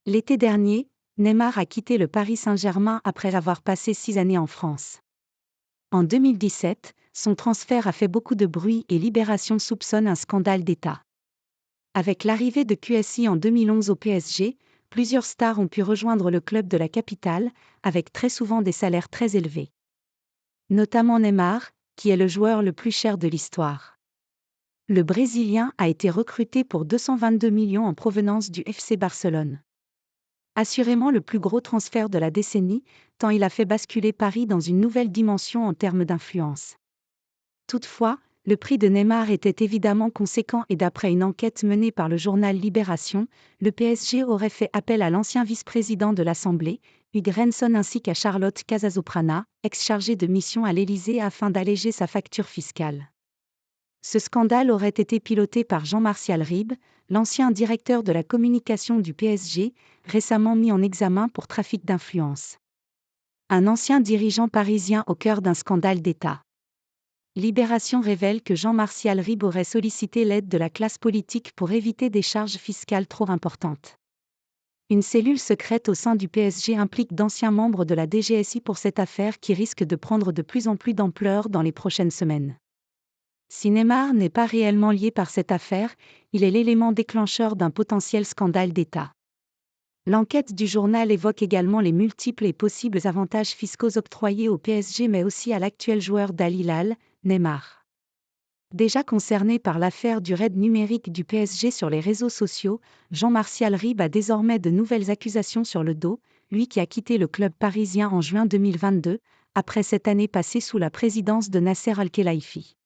L'été dernier, Neymar a quitté le Paris Saint-Germain après avoir passé 6 années en France. En 2017, son transfert a fait beaucoup de bruit et Libération soupçonne un scandale d'État. Avec l'arrivée de QSI en 2011 au PSG, plusieurs stars ont pu rejoindre le club de la capitale, avec très souvent des salaires très élevés. Notamment Neymar, qui est le joueur le plus cher de l'histoire. Le Brésilien a été recruté pour 222 millions en provenance du FC Barcelone. Assurément le plus gros transfert de la décennie, tant il a fait basculer Paris dans une nouvelle dimension en termes d'influence. Toutefois, le prix de Neymar était évidemment conséquent et d'après une enquête menée par le journal Libération, le PSG aurait fait appel à l'ancien vice-président de l'Assemblée, Hugues Renson ainsi qu'à Charlotte Casasoprana, ex-chargée de mission à l'Élysée afin d'alléger sa facture fiscale. Ce scandale aurait été piloté par Jean-Martial Ribes, l'ancien directeur de la communication du PSG, récemment mis en examen pour trafic d'influence. Un ancien dirigeant parisien au cœur d'un scandale d'État. Libération révèle que Jean-Martial Ribes aurait sollicité l'aide de la classe politique pour éviter des charges fiscales trop importantes. Une cellule secrète au sein du PSG implique d'anciens membres de la DGSI pour cette affaire qui risque de prendre de plus en plus d'ampleur dans les prochaines semaines. Si Neymar n'est pas réellement lié par cette affaire, il est l'élément déclencheur d'un potentiel scandale d'État. L'enquête du journal évoque également les multiples et possibles avantages fiscaux octroyés au PSG mais aussi à l'actuel joueur d'Al Hilal, Neymar. Déjà concerné par l'affaire du raid numérique du PSG sur les réseaux sociaux, Jean-Martial Ribes a désormais de nouvelles accusations sur le dos, lui qui a quitté le club parisien en juin 2022, après cette année passée sous la présidence de Nasser Al-Khelaifi.